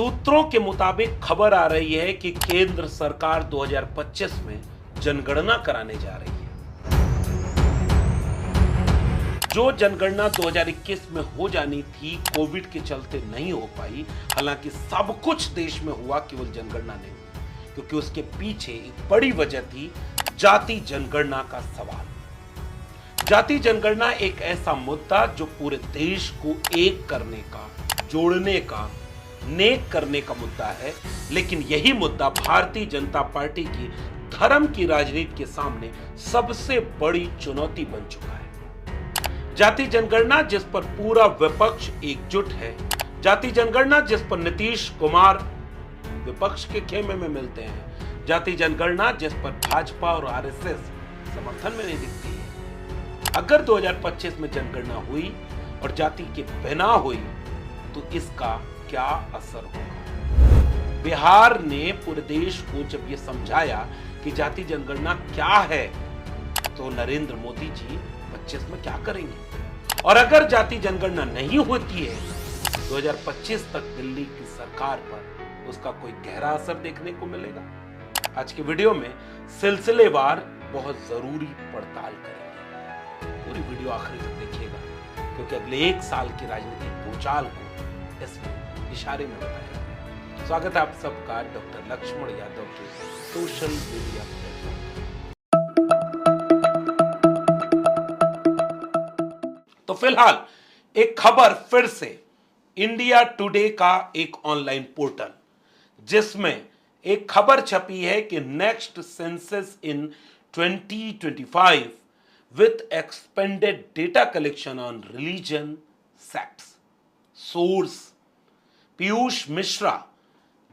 सूत्रों के मुताबिक खबर आ रही है कि केंद्र सरकार 2025 में जनगणना कराने जा रही है। जो जनगणना 2021 में हो जानी थी, कोविड के चलते नहीं हो पाई। हालांकि सब कुछ देश में हुआ, केवल जनगणना नहीं हुई, क्योंकि उसके पीछे एक बड़ी वजह थी जाति जनगणना का सवाल। जाति जनगणना एक ऐसा मुद्दा जो पूरे देश को एक करने का, जोड़ने का, नेक करने का मुद्दा है। लेकिन यही मुद्दा भारतीय जनता पार्टी की धर्म की राजनीति के सामने सबसे बड़ी चुनौती बन चुका है। जाति जनगणना जिस पर पूरा विपक्ष एकजुट है, जाति जनगणना जिस पर नीतीश कुमार विपक्ष के खेमे में मिलते हैं, जाति जनगणना जिस पर भाजपा और आरएसएस समर्थन में नहीं दिखती है। अगर 2025 में जनगणना हुई और जाति के बिना हुई तो इसका क्या असर होगा? बिहार ने पूरे देश को जब यह समझाया कि जाति जनगणना क्या है, तो नरेंद्र मोदी जी 25 में क्या करेंगे? और अगर जाति जनगणना नहीं होती है, 2025 तक दिल्ली की सरकार पर उसका कोई गहरा असर देखने को मिलेगा। आज के वीडियो में सिलसिलेवार बहुत जरूरी पड़ताल करेंगे। पूरी वीडियो आखिरी तक देखिएगा, क्योंकि अगले एक साल की राजनीतिक भूचाल को इसमें इशारे में बताया गया। स्वागत है आप सबका डॉक्टर लक्ष्मण यादव के सोशल मीडिया प्लेटफॉर्म। तो फिलहाल एक खबर फिर से, इंडिया टुडे का एक ऑनलाइन पोर्टल, जिसमें एक खबर छपी है कि next census in 2025 with expanded data collection on religion sects। Source Piyush Mishra,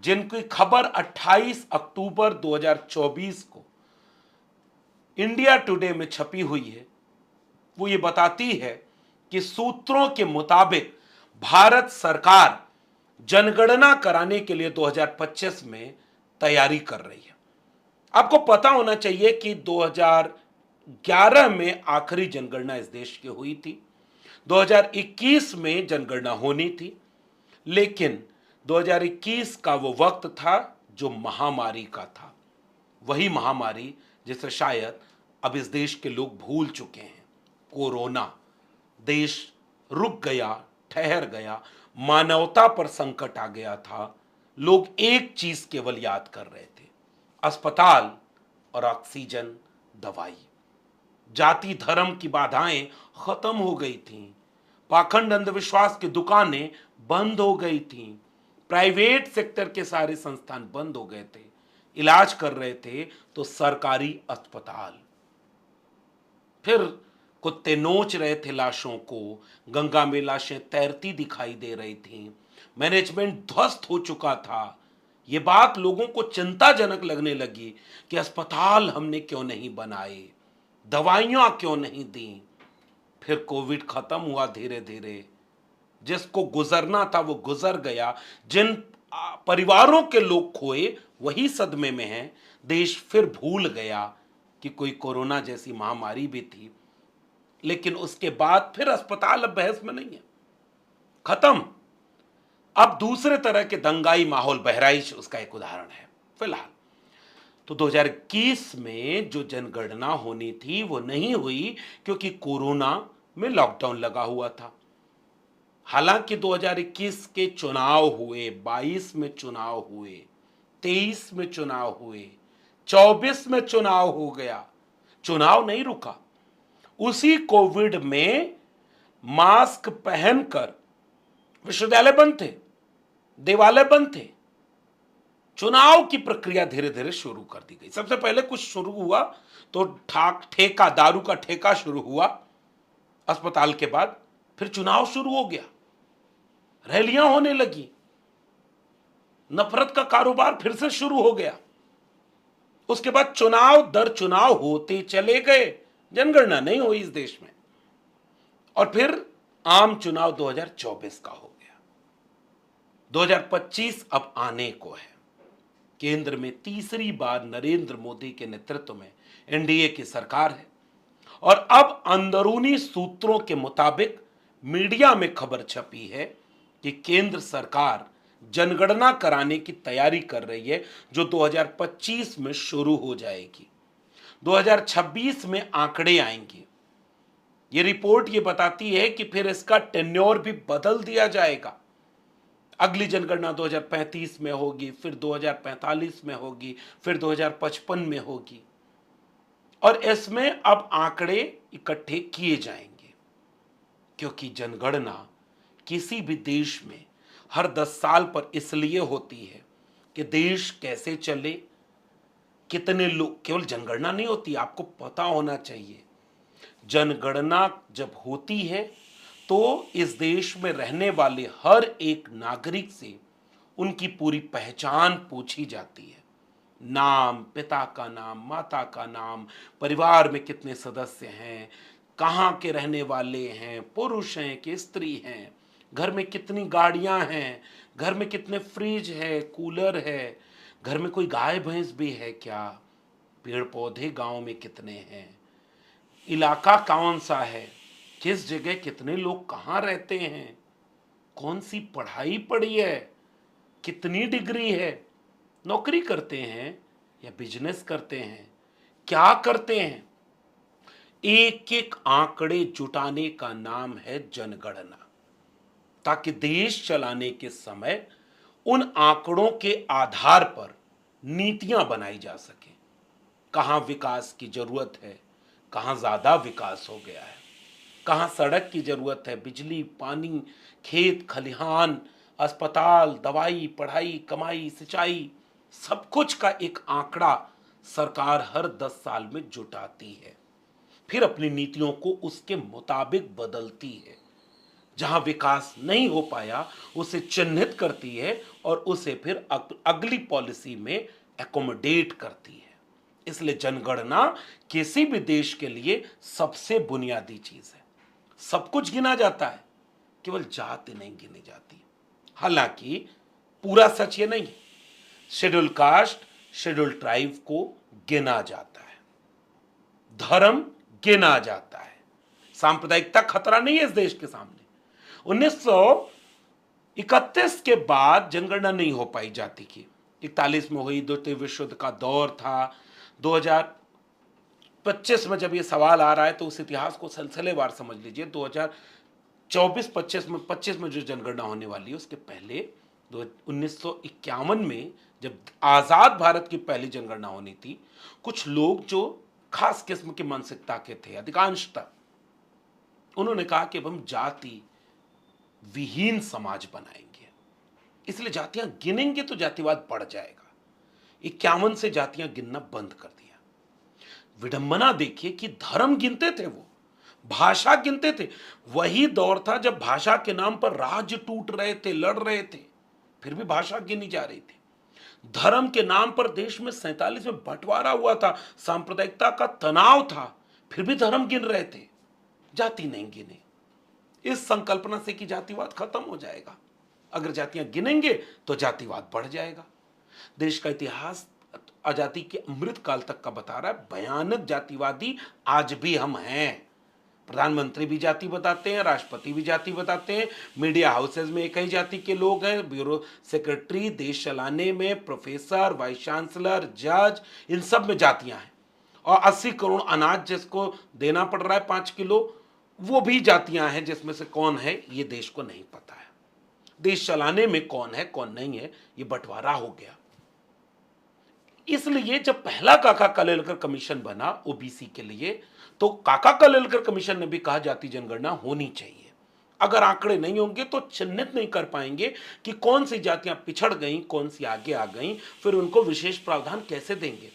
जिनकी खबर 28 अक्टूबर 2024 को इंडिया टुडे में छपी हुई है, वो ये बताती है कि सूत्रों के मुताबिक भारत सरकार जनगणना कराने के लिए 2025 में तैयारी कर रही है। आपको पता होना चाहिए कि 2011 में आखिरी जनगणना इस देश की हुई थी। 2021 में जनगणना होनी थी, लेकिन 2021 का वो वक्त था जो महामारी का था। वही महामारी जिसे शायद अब इस देश के लोग भूल चुके हैं, कोरोना। देश रुक गया, ठहर गया, मानवता पर संकट आ गया था। लोग एक चीज केवल याद कर रहे थे, अस्पताल और ऑक्सीजन, दवाई। जाति धर्म की बाधाएं खत्म हो गई थीं। पाखंड अंधविश्वास की दुकानें बंद हो गई थीं। प्राइवेट सेक्टर के सारे संस्थान बंद हो गए थे। इलाज कर रहे थे तो सरकारी अस्पताल। फिर कुत्ते नोच रहे थे लाशों को, गंगा में लाशें तैरती दिखाई दे रही थीं। मैनेजमेंट ध्वस्त हो चुका था। यह बात लोगों को चिंताजनक लगने लगी कि अस्पताल हमने क्यों नहीं बनाए, दवाइयां क्यों नहीं दी। फिर कोविड खत्म हुआ धीरे धीरे। जिसको गुजरना था वो गुजर गया। जिन परिवारों के लोग खोए वही सदमे में हैं। देश फिर भूल गया कि कोई कोरोना जैसी महामारी भी थी। लेकिन उसके बाद फिर अस्पताल अब बहस में नहीं है, खत्म। अब दूसरे तरह के दंगाई माहौल, बहराइच उसका एक उदाहरण है। फिलहाल तो 2021 में जो जनगणना होनी थी वो नहीं हुई, क्योंकि कोरोना में लॉकडाउन लगा हुआ था। हालांकि 2021 के चुनाव हुए, 22 में चुनाव हुए, 23 में चुनाव हुए, 24 में चुनाव हो गया। चुनाव नहीं रुका। उसी कोविड में मास्क पहनकर विश्वविद्यालय बंद थे, देवालय बंद थे। चुनाव की प्रक्रिया धीरे धीरे शुरू कर दी गई। सबसे पहले कुछ शुरू हुआ तो ठेका, दारू का ठेका शुरू हुआ अस्पताल के बाद। फिर चुनाव शुरू हो गया, रैलियां होने लगी, नफरत का कारोबार फिर से शुरू हो गया। उसके बाद चुनाव दर चुनाव होते चले गए, जनगणना नहीं हुई इस देश में। और फिर आम चुनाव 2024 का हो गया। 2025 अब आने को है। केंद्र में तीसरी बार नरेंद्र मोदी के नेतृत्व में एनडीए की सरकार है। और अब अंदरूनी सूत्रों के मुताबिक मीडिया में खबर छपी है कि केंद्र सरकार जनगणना कराने की तैयारी कर रही है, जो 2025 में शुरू हो जाएगी। 2026 में आंकड़े आएंगे। ये रिपोर्ट ये बताती है कि फिर इसका टेन्योर भी बदल दिया जाएगा। अगली जनगणना 2035 में होगी, फिर 2045 में होगी, फिर 2055 में होगी, और इसमें अब आंकड़े इकट्ठे किए जाएंगे। क्योंकि जनगणना किसी भी देश में हर 10 साल पर इसलिए होती है कि देश कैसे चले, कितने लोग, केवल जनगणना नहीं होती, आपको पता होना चाहिए। जनगणना जब होती है तो इस देश में रहने वाले हर एक नागरिक से उनकी पूरी पहचान पूछी जाती है। नाम, पिता का नाम, माता का नाम, परिवार में कितने सदस्य हैं, कहाँ के रहने वाले हैं, पुरुष हैं कि स्त्री हैं, घर में कितनी गाड़ियां हैं, घर में कितने फ्रिज है, कूलर है, घर में कोई गाय भैंस भी है क्या, पेड़ पौधे गांव में कितने हैं, इलाका कौन सा है, किस जगह कितने लोग कहाँ रहते हैं, कौन सी पढ़ाई पढ़ी है, कितनी डिग्री है, नौकरी करते हैं या बिजनेस करते हैं, क्या करते हैं। एक एक आंकड़े जुटाने का नाम है जनगणना, ताकि देश चलाने के समय उन आंकड़ों के आधार पर नीतियां बनाई जा सके। कहां विकास की जरूरत है, कहां ज्यादा विकास हो गया है, कहां सड़क की जरूरत है, बिजली, पानी, खेत खलिहान, अस्पताल, दवाई, पढ़ाई, कमाई, सिंचाई, सब कुछ का एक आंकड़ा सरकार हर 10 साल में जुटाती है। फिर अपनी नीतियों को उसके मुताबिक बदलती है। जहां विकास नहीं हो पाया उसे चिन्हित करती है और उसे फिर अगली पॉलिसी में एकोमोडेट करती है। इसलिए जनगणना किसी भी देश के लिए सबसे बुनियादी चीज है। सब कुछ गिना जाता है, केवल जाति नहीं गिनी जाती। हालांकि पूरा सच ये नहीं है। शेड्यूल कास्ट, शेड्यूल ट्राइब को गिना जाता है, धर्म गिना जाता है। सांप्रदायिकता खतरा नहीं है इस देश के सामने। 1931 के बाद जनगणना नहीं हो पाई जाति की। 41 में हुई, द्वितीय विश्व युद्ध का दौर था। 2025 में जब ये सवाल आ रहा है तो उस इतिहास को सिलसिलेवार समझ लीजिए। 2024-25 में जो जनगणना होने वाली है, उसके पहले 1951 में जब आजाद भारत की पहली जनगणना होनी थी, कुछ लोग जो खास किस्म की मानसिकता के थे, अधिकांशतः, उन्होंने कहा कि अब हम जाति विहीन समाज बनाएंगे। इसलिए जातियां गिनेंगे तो जातिवाद बढ़ जाएगा। 51 से जातियां गिनना बंद कर दिया। विडंबना देखिए कि धर्म गिनते थे, वो भाषा गिनते थे। वही दौर था जब भाषा के नाम पर राज्य टूट रहे थे, लड़ रहे थे, फिर भी भाषा गिनी जा रही थी। धर्म के नाम पर देश में 47 में बंटवारा हुआ था, सांप्रदायिकता का तनाव था, फिर भी धर्म गिन रहे थे, जाति नहीं गिने। इस संकल्पना से कि जातिवाद खत्म हो जाएगा, अगर जातियां गिनेंगे तो जातिवाद बढ़ जाएगा। देश का इतिहास आजादी के अमृत काल तक का बता रहा है, भयानक जातिवादी आज भी हम हैं। प्रधानमंत्री भी जाति बताते हैं, राष्ट्रपति भी जाति बताते हैं, मीडिया हाउसेज में एक ही जाति के लोग हैं, ब्यूरो सेक्रेटरी, देश चलाने में प्रोफेसर, वाइस चांसलर, जज, इन सब में जातियां हैं। और 80 करोड़ अनाज जिसको देना पड़ रहा है 5 किलो, वो भी जातियां हैं, जिसमें से कौन है ये देश को नहीं पता है। देश चलाने में कौन है कौन नहीं है ये बंटवारा हो गया। इसलिए जब पहला काका कालेलकर कमीशन बना ओबीसी के लिए, तो काका कालेलकर कमीशन ने भी कहा जाति जनगणना होनी चाहिए। अगर आंकड़े नहीं होंगे तो चिन्हित नहीं कर पाएंगे कि कौन सी जातियां पिछड़ गईं, कौन सी आगे आ गईं, फिर उनको विशेष प्रावधान कैसे देंगे।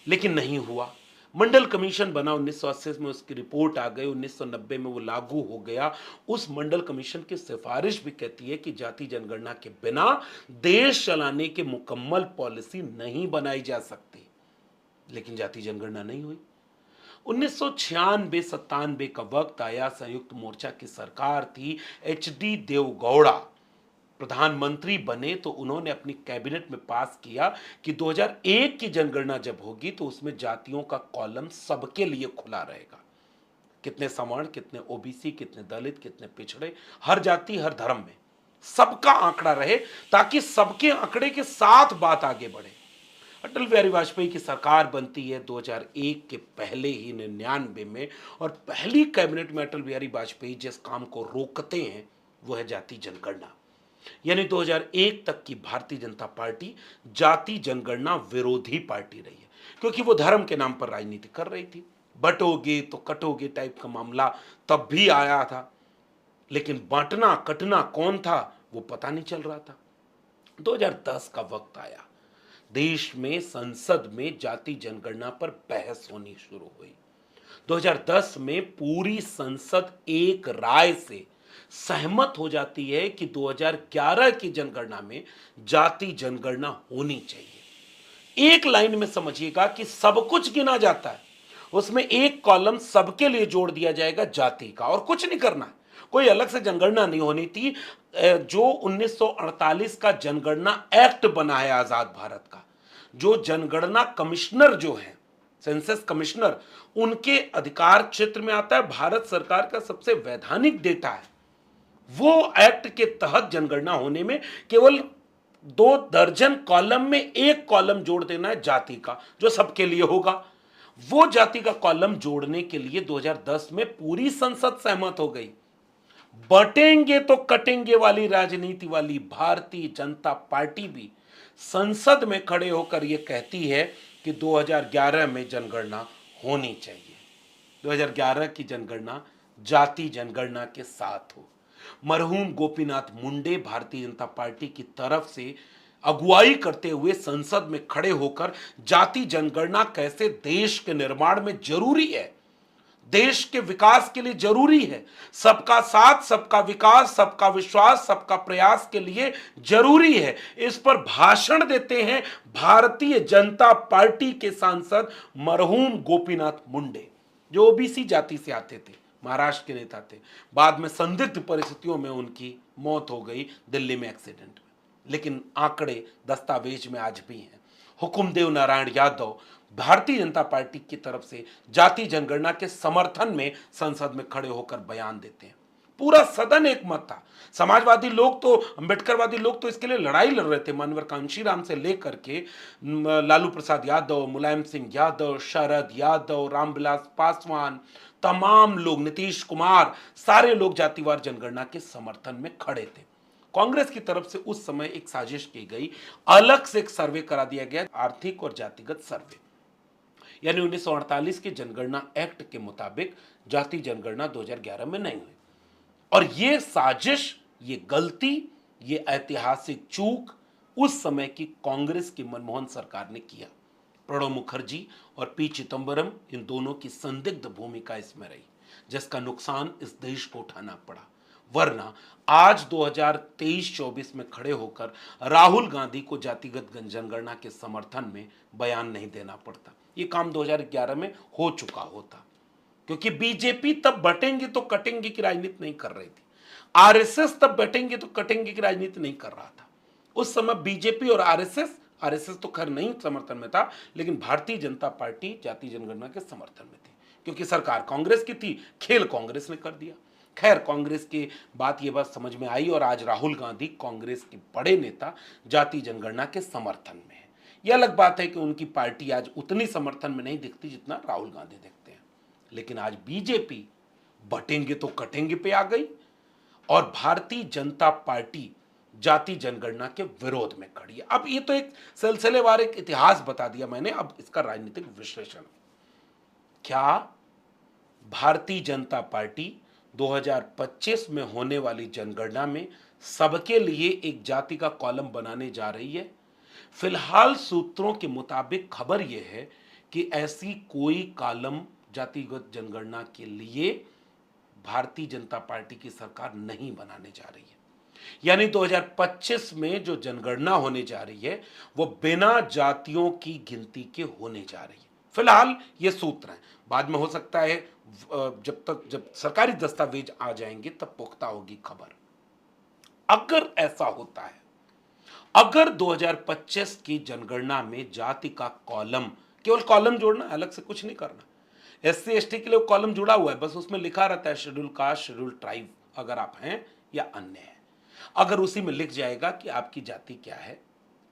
लेकिन नहीं हुआ। मंडल कमीशन बना 1980 में, उसकी रिपोर्ट आ गई, 1990 में वो लागू हो गया। उस मंडल कमीशन की सिफारिश भी कहती है कि जाति जनगणना के बिना देश चलाने की मुकम्मल पॉलिसी नहीं बनाई जा सकती। लेकिन जाति जनगणना नहीं हुई। 1996-97 का वक्त आया, संयुक्त मोर्चा की सरकार थी, एचडी देवगौड़ा प्रधानमंत्री बने, तो उन्होंने अपनी कैबिनेट में पास किया कि 2001 की जनगणना जब होगी तो उसमें जातियों का कॉलम सबके लिए खुला रहेगा। कितने सवर्ण, कितने ओबीसी, कितने दलित, कितने पिछड़े, हर जाति हर धर्म में सबका आंकड़ा रहे, ताकि सबके आंकड़े के साथ बात आगे बढ़े। अटल बिहारी वाजपेयी की सरकार बनती है 2001 के पहले ही 99 में, और पहली कैबिनेट में अटल बिहारी वाजपेयी जिस काम को रोकते हैं वो है जाति जनगणना। यानी 2001 तक की भारतीय जनता पार्टी जाति जनगणना विरोधी पार्टी रही है, क्योंकि वो धर्म के नाम पर राजनीति कर रही थी। बटोगे तो कटोगे टाइप का मामला तब भी आया था, लेकिन बांटना कटना कौन था वो पता नहीं चल रहा था। 2010 का वक्त आया, देश में संसद में जाति जनगणना पर बहस होनी शुरू हुई। 2010 में पूरी संसद एक राय से सहमत हो जाती है कि 2011 की जनगणना में जाति जनगणना होनी चाहिए। एक लाइन में समझिएगा कि सब कुछ गिना जाता है, उसमें एक कॉलम सबके लिए जोड़ दिया जाएगा जाति का, और कुछ नहीं करना है, कोई अलग से जनगणना नहीं होनी थी। जो 1948 का जनगणना एक्ट बना है आजाद भारत का, जो जनगणना कमिश्नर जो है, सेंसस कमिश्नर, उनके अधिकार क्षेत्र में आता है, भारत सरकार का सबसे वैधानिक डेटा है। वो एक्ट के तहत जनगणना होने में केवल 2 दर्जन कॉलम में एक कॉलम जोड़ देना है जाति का, जो सबके लिए होगा। वो जाति का कॉलम जोड़ने के लिए 2010 में पूरी संसद सहमत हो गई। बटेंगे तो कटेंगे वाली राजनीति वाली भारतीय जनता पार्टी भी संसद में खड़े होकर यह कहती है कि 2011 में जनगणना होनी चाहिए। 2011 की जनगणना जाति जनगणना के साथ हो। मरहूम गोपीनाथ मुंडे भारतीय जनता पार्टी की तरफ से अगुवाई करते हुए संसद में खड़े होकर जाति जनगणना कैसे देश के निर्माण में जरूरी है, देश के विकास के लिए जरूरी है, सबका साथ सबका विकास सबका विश्वास सबका प्रयास के लिए जरूरी है, इस पर भाषण देते हैं भारतीय जनता पार्टी के सांसद मरहूम गोपीनाथ मुंडे, जो ओबीसी जाति से आते थे, महाराष्ट्र के नेता थे। बाद में संदिग्ध परिस्थितियों में उनकी मौत हो गई दिल्ली में एक्सीडेंट में, लेकिन आंकड़े दस्तावेज में आज भी हैं। हुकुमदेव नारायण यादव भारतीय जनता पार्टी की तरफ से जाति जनगणना के समर्थन में संसद में खड़े होकर बयान देते हैं। पूरा सदन एक मत था। समाजवादी लोग तो, अंबेडकरवादी लोग तो इसके लिए लड़ाई लड़ रहे थे, मानवर कांशीराम से लेकर के लालू प्रसाद यादव, मुलायम सिंह यादव, शरद यादव, रामविलास पासवान, तमाम लोग, नीतीश कुमार, सारे लोग जातिवार जनगणना के समर्थन में खड़े थे। कांग्रेस की तरफ से उस समय एक साजिश की गई, अलग से एक सर्वे करा दिया गया, आर्थिक और जातिगत सर्वे। यानी 1948 के जनगणना एक्ट के मुताबिक जाति जनगणना 2011 में नहीं हुई। और ये साजिश, ये गलती, ये ऐतिहासिक चूक उस समय की कांग्रेस की मनमोहन सरकार ने किया। प्रणब मुखर्जी और पी चिदंबरम, इन दोनों की संदिग्ध भूमिका इसमें रही, जिसका नुकसान इस देश को उठाना पड़ा। वरना आज 2023-24 में खड़े होकर राहुल गांधी को जातिगत जनगणना के समर्थन में बयान नहीं देना पड़ता। ये काम 2011 में हो चुका होता, क्योंकि बीजेपी तब बटेंगे तो कटेंगे की राजनीति नहीं कर रही थी, आरएसएस तब बटेंगे तो कटेंगे की राजनीति नहीं कर रहा था। उस समय बीजेपी और आरएसएस तो खैर नहीं समर्थन में था, लेकिन भारतीय जनता पार्टी जाति जनगणना के समर्थन में थी, क्योंकि सरकार कांग्रेस की थी, खेल कांग्रेस ने कर दिया। खैर, कांग्रेस की बात ये बात समझ में आई और आज राहुल गांधी कांग्रेस के बड़े नेता जाति जनगणना के समर्थन में है। यह अलग बात है कि उनकी पार्टी आज उतनी समर्थन में नहीं दिखती जितना राहुल गांधी दिखते हैं, लेकिन आज बीजेपी बटेंगे तो कटेंगे पे आ गई और भारतीय जनता पार्टी जाति जनगणना के विरोध में खड़ी है। अब ये तो एक सिलसिलेवार एक इतिहास बता दिया मैंने, अब इसका राजनीतिक विश्लेषण। क्या भारतीय जनता पार्टी 2025 में होने वाली जनगणना में सबके लिए एक जाति का कॉलम बनाने जा रही है? फिलहाल सूत्रों के मुताबिक खबर यह है कि ऐसी कोई कॉलम जातिगत जनगणना के लिए भारतीय जनता पार्टी की सरकार नहीं बनाने जा रही है। यानी 2025 में जो जनगणना होने जा रही है वो बिना जातियों की गिनती के होने जा रही है। फिलहाल ये सूत्र हैं, बाद में हो सकता है जब सरकारी दस्तावेज आ जाएंगे तब पुख्ता होगी खबर। अगर ऐसा होता है, अगर 2025 की जनगणना में जाति का कॉलम, केवल कॉलम जोड़ना, अलग से कुछ नहीं करना, एससी एसटी के लिए कॉलम जुड़ा हुआ है, बस उसमें लिखा रहता है शेड्यूल कास्ट, शेड्यूल ट्राइब अगर आप हैं या अन्य हैं, अगर उसी में लिख जाएगा कि आपकी जाति क्या है,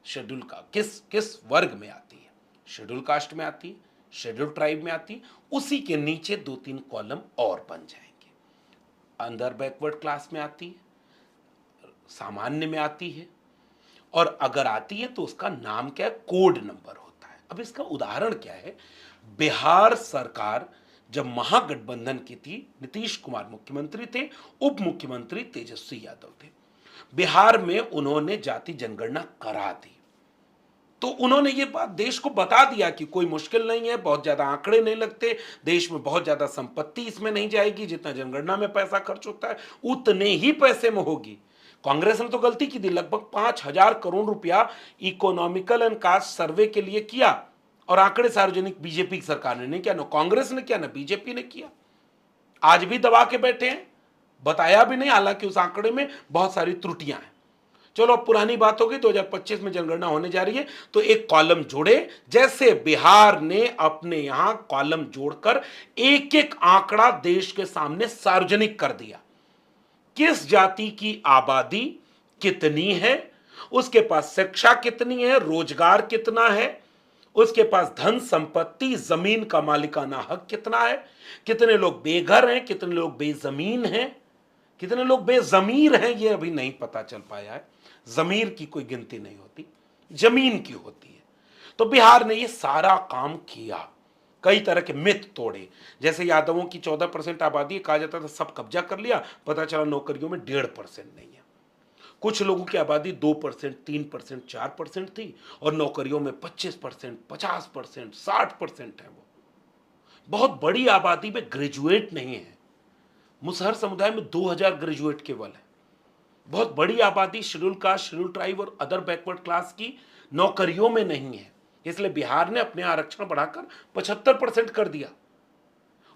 शेड्यूल का किस किस वर्ग में आती है, शेड्यूल कास्ट में आती है, शेड्यूल ट्राइब में आती है, उसी के नीचे 2-3 कॉलम और बन जाएंगे। अंदर बैकवर्ड क्लास में आती है, सामान्य में आती है, और अगर आती है तो उसका नाम क्या है, कोड नंबर होता है। अब इसका उदाहरण क्या है, बिहार सरकार जब महागठबंधन की थी, नीतीश कुमार मुख्यमंत्री थे, उप मुख्यमंत्री तेजस्वी यादव थे, बिहार में उन्होंने जाति जनगणना करा दी। तो उन्होंने ये बात देश को बता दिया कि कोई मुश्किल नहीं है, बहुत ज्यादा आंकड़े नहीं लगते, देश में बहुत ज्यादा संपत्ति इसमें नहीं जाएगी, जितना जनगणना में पैसा खर्च होता है उतने ही पैसे में होगी। कांग्रेस ने तो गलती की थी, लगभग 5,000 करोड़ रुपया इकोनॉमिकल एंड कास्ट सर्वे के लिए किया, और आंकड़े सार्वजनिक बीजेपी की सरकार ने नहीं किया, ना कांग्रेस ने किया, ना बीजेपी ने किया। आज भी दबा के बैठे हैं, बताया भी नहीं, हालांकि उस आंकड़े में बहुत सारी त्रुटियां हैं। चलो अब पुरानी बात होगी, 2025 में जनगणना होने जा रही है, तो एक कॉलम जोड़े, जैसे बिहार ने अपने यहां कॉलम जोड़कर एक एक आंकड़ा देश के सामने सार्वजनिक कर दिया। किस जाति की आबादी कितनी है, उसके पास शिक्षा कितनी है, रोजगार कितना है, उसके पास धन संपत्ति जमीन का मालिकाना हक कितना है, कितने लोग बेघर हैं, कितने लोग बेजमीन हैं, कितने लोग बेजमीर हैं, ये अभी नहीं पता चल पाया है। जमीर की कोई गिनती नहीं होती, जमीन की होती है। तो बिहार ने ये सारा काम किया, कई तरह के मिथ तोड़े। जैसे यादवों की 14% आबादी, कहा जाता था सब कब्जा कर लिया, पता चला नौकरियों में 1.5% नहीं है। कुछ लोगों की आबादी 2%, 3%, 4% थी, और नौकरियों में 25%, 50%, 60% है। वो बहुत बड़ी आबादी में ग्रेजुएट नहीं है। मुसहर समुदाय में 2000 ग्रेजुएट केवल है। बहुत बड़ी आबादी शेड्यूल कास्ट, शेड्यूल ट्राइब और अदर बैकवर्ड क्लास की नौकरियों में नहीं है, इसलिए बिहार ने अपने आरक्षण बढ़ाकर 75% कर दिया।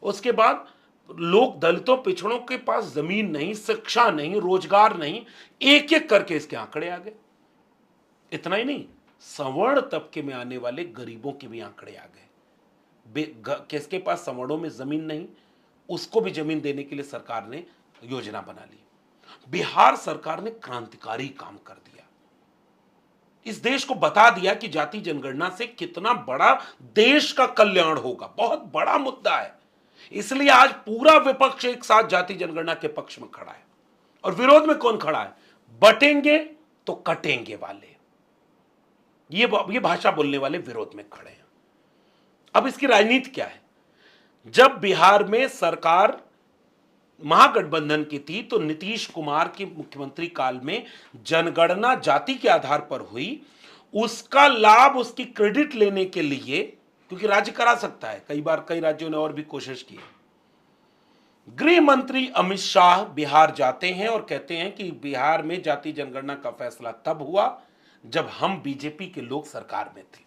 उसके बाद लोग, दलितों, पिछड़ों के पास जमीन नहीं, शिक्षा नहीं, रोजगार नहीं, एक एक करके इसके आंकड़े आ गए। इतना ही नहीं, सवर्ण तबके में आने वाले गरीबों के भी आंकड़े आ गए। किसके पास सवर्णों में जमीन नहीं, उसको भी जमीन देने के लिए सरकार ने योजना बना ली। बिहार सरकार ने क्रांतिकारी काम कर दिया, इस देश को बता दिया कि जाति जनगणना से कितना बड़ा देश का कल्याण होगा। बहुत बड़ा मुद्दा है, इसलिए आज पूरा विपक्ष एक साथ जाति जनगणना के पक्ष में खड़ा है। और विरोध में कौन खड़ा है? बटेंगे तो कटेंगे वाले, ये भाषा बोलने वाले विरोध में खड़े हैं। अब इसकी राजनीति क्या है? जब बिहार में सरकार महागठबंधन की थी, तो नीतीश कुमार के मुख्यमंत्री काल में जनगणना जाति के आधार पर हुई। उसका लाभ, उसकी क्रेडिट लेने के लिए, क्योंकि राज्य करा सकता है, कई बार कई राज्यों ने और भी कोशिश की, गृह मंत्री अमित शाह बिहार जाते हैं और कहते हैं कि बिहार में जाति जनगणना का फैसला तब हुआ जब हम बीजेपी के लोग सरकार में थे।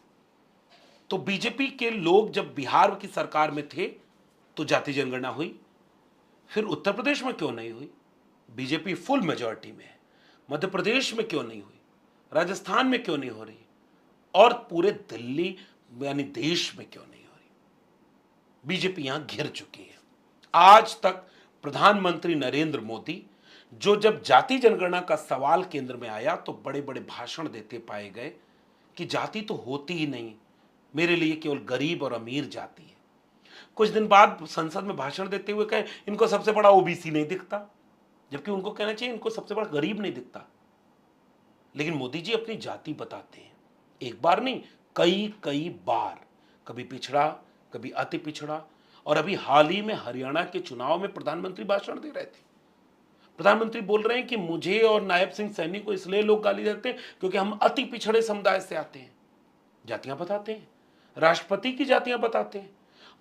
तो बीजेपी के लोग जब बिहार की सरकार में थे तो जाति जनगणना हुई। फिर उत्तर प्रदेश में क्यों नहीं हुई? बीजेपी फुल मेजॉरिटी में है। मध्य प्रदेश में क्यों नहीं हुई? राजस्थान में क्यों नहीं हो रही? और पूरे दिल्ली यानी देश में क्यों नहीं हो रही? बीजेपी यहां घिर चुकी है। आज तक प्रधानमंत्री नरेंद्र मोदी, जो जब जाति जनगणना का सवाल केंद्र में आया तो बड़े बड़े भाषण देते पाए गए कि जाति तो होती ही नहीं, मेरे लिए केवल गरीब और अमीर जाति है। कुछ दिन बाद संसद में भाषण देते हुए कहे इनको सबसे बड़ा ओबीसी नहीं दिखता, जबकि उनको कहना चाहिए इनको सबसे बड़ा गरीब नहीं दिखता। लेकिन मोदी जी अपनी जाति बताते हैं, एक बार नहीं, कई कई बार, कभी पिछड़ा, कभी अति पिछड़ा। और अभी हाल ही में हरियाणा के चुनाव में प्रधानमंत्री भाषण दे रहे थे। प्रधानमंत्री बोल रहे हैं कि मुझे और नायब सिंह सैनी को इसलिए लोग गाली देते हैं क्योंकि हम अति पिछड़े समुदाय से आते हैं। जातियां बताते हैं, राष्ट्रपति की जातियां बताते हैं।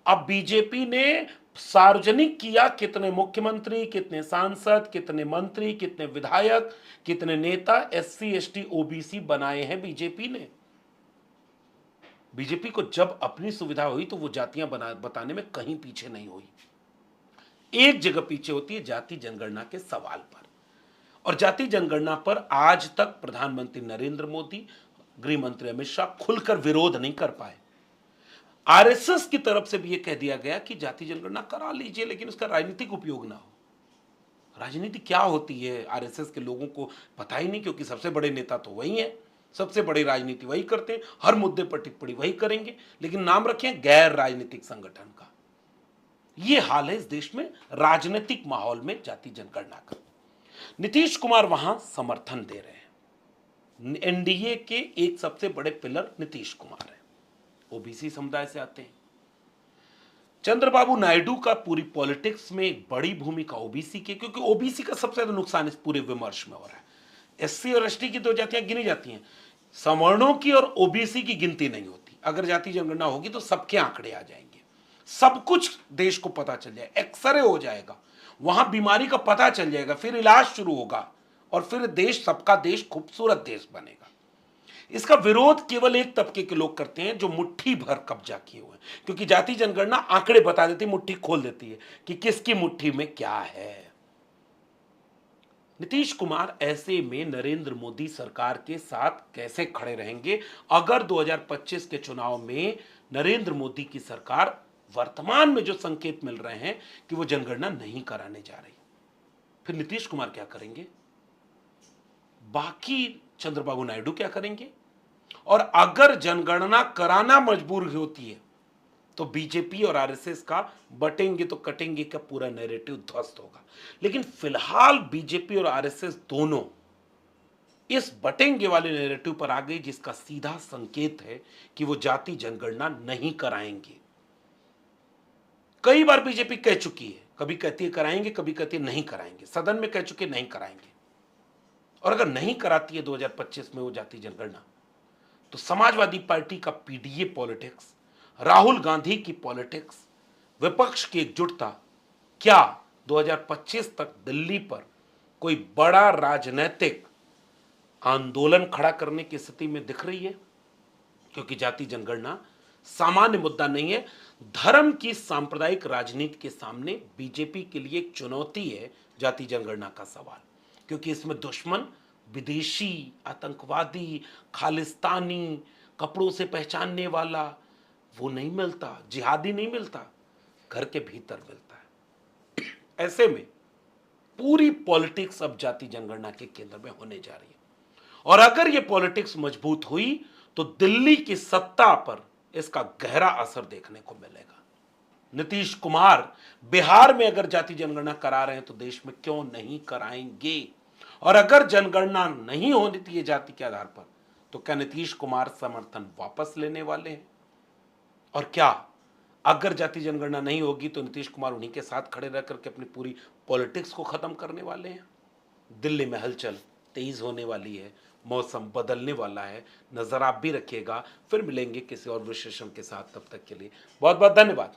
अब बीजेपी ने सार्वजनिक किया कितने मुख्यमंत्री, कितने सांसद, कितने मंत्री, कितने विधायक, कितने नेता एससी, एसटी, ओबीसी बनाए हैं बीजेपी ने। बीजेपी को जब अपनी सुविधा हुई तो वो जातियां बताने में कहीं पीछे नहीं हुई। एक जगह पीछे होती है, जाति जनगणना के सवाल पर। और जाति जनगणना पर आज तक प्रधानमंत्री नरेंद्र मोदी, गृह मंत्री अमित शाह खुलकर विरोध नहीं कर पाए। आरएसएस की तरफ से भी यह कह दिया गया कि जाति जनगणना करा लीजिए, लेकिन उसका राजनीतिक उपयोग ना हो। राजनीति क्या होती है आरएसएस के लोगों को पता ही नहीं, क्योंकि सबसे बड़े नेता तो वही हैं, सबसे बड़ी राजनीति वही करते हैं, हर मुद्दे पर टिप्पणी वही करेंगे, लेकिन नाम रखें गैर राजनीतिक संगठन का। ये हाल है इस देश में राजनीतिक माहौल में जाति जनगणना का। नीतीश कुमार वहां समर्थन दे रहे हैं। एनडीए के एक सबसे बड़े पिलर नीतीश कुमार है, ओबीसी समुदाय से आते हैं। चंद्रबाबू नायडू का पूरी पॉलिटिक्स में एक बड़ी भूमिका ओबीसी की, क्योंकि ओबीसी का सबसे ज्यादा नुकसान इस पूरे विमर्श में हो रहा है। एससी और एसटी की दो जातियां गिनी जाती हैं, सवर्णों की और ओबीसी की गिनती नहीं होती। अगर जाति जनगणना होगी तो सबके आंकड़े आ जाएंगे, सब कुछ देश को पता चल जाएगा, एक्सरे हो जाएगा, वहां बीमारी का पता चल जाएगा, फिर इलाज शुरू होगा और फिर देश, सबका देश खूबसूरत देश बनेगा। इसका विरोध केवल एक तबके के लोग करते हैं जो मुट्ठी भर कब्जा किए हुए हैं, क्योंकि जाति जनगणना आंकड़े बता देती है, मुट्ठी खोल देती है कि किसकी मुट्ठी में क्या है। नीतीश कुमार ऐसे में नरेंद्र मोदी सरकार के साथ कैसे खड़े रहेंगे अगर 2025 के चुनाव में नरेंद्र मोदी की सरकार, वर्तमान में जो संकेत मिल रहे हैं कि वो जनगणना नहीं कराने जा रही, फिर नीतीश कुमार क्या करेंगे, बाकी चंद्रबाबू नायडू क्या करेंगे? और अगर जनगणना कराना मजबूर होती है तो बीजेपी और आरएसएस का बटेंगे तो कटेंगे का पूरा नैरेटिव ध्वस्त होगा। लेकिन फिलहाल बीजेपी और आरएसएस दोनों इस बटेंगे वाले नैरेटिव पर आ गई, जिसका सीधा संकेत है कि वो जाति जनगणना नहीं कराएंगे। कई बार बीजेपी कह चुकी है, कभी कहती है कराएंगे, कभी कहती है नहीं कराएंगे, सदन में कह चुके नहीं कराएंगे। और अगर नहीं कराती है 2025 में वो जाति जनगणना, तो समाजवादी पार्टी का पीडीए पॉलिटिक्स, राहुल गांधी की पॉलिटिक्स, विपक्ष की एकजुटता क्या 2025 तक दिल्ली पर कोई बड़ा राजनीतिक आंदोलन खड़ा करने की स्थिति में दिख रही है? क्योंकि जाति जनगणना सामान्य मुद्दा नहीं है, धर्म की सांप्रदायिक राजनीति के सामने बीजेपी के लिए एक चुनौती है जाति जनगणना का सवाल, क्योंकि इसमें दुश्मन विदेशी, आतंकवादी, खालिस्तानी, कपड़ों से पहचानने वाला वो नहीं मिलता, जिहादी नहीं मिलता, घर के भीतर मिलता है। ऐसे में पूरी पॉलिटिक्स अब जाति जनगणना के केंद्र में होने जा रही है, और अगर ये पॉलिटिक्स मजबूत हुई तो दिल्ली की सत्ता पर इसका गहरा असर देखने को मिलेगा। नीतीश कुमार बिहार में अगर जाति जनगणना करा रहे हैं तो देश में क्यों नहीं कराएंगे? और अगर जनगणना नहीं होनी थी जाति के आधार पर, तो क्या नीतीश कुमार समर्थन वापस लेने वाले हैं? और क्या अगर जाति जनगणना नहीं होगी तो नीतीश कुमार उन्हीं के साथ खड़े रह करके अपनी पूरी पॉलिटिक्स को खत्म करने वाले हैं? दिल्ली में हलचल तेज होने वाली है, मौसम बदलने वाला है, नजर आप भी रखिएगा। फिर मिलेंगे किसी और विशेषण के साथ, तब तक के लिए बहुत बहुत धन्यवाद।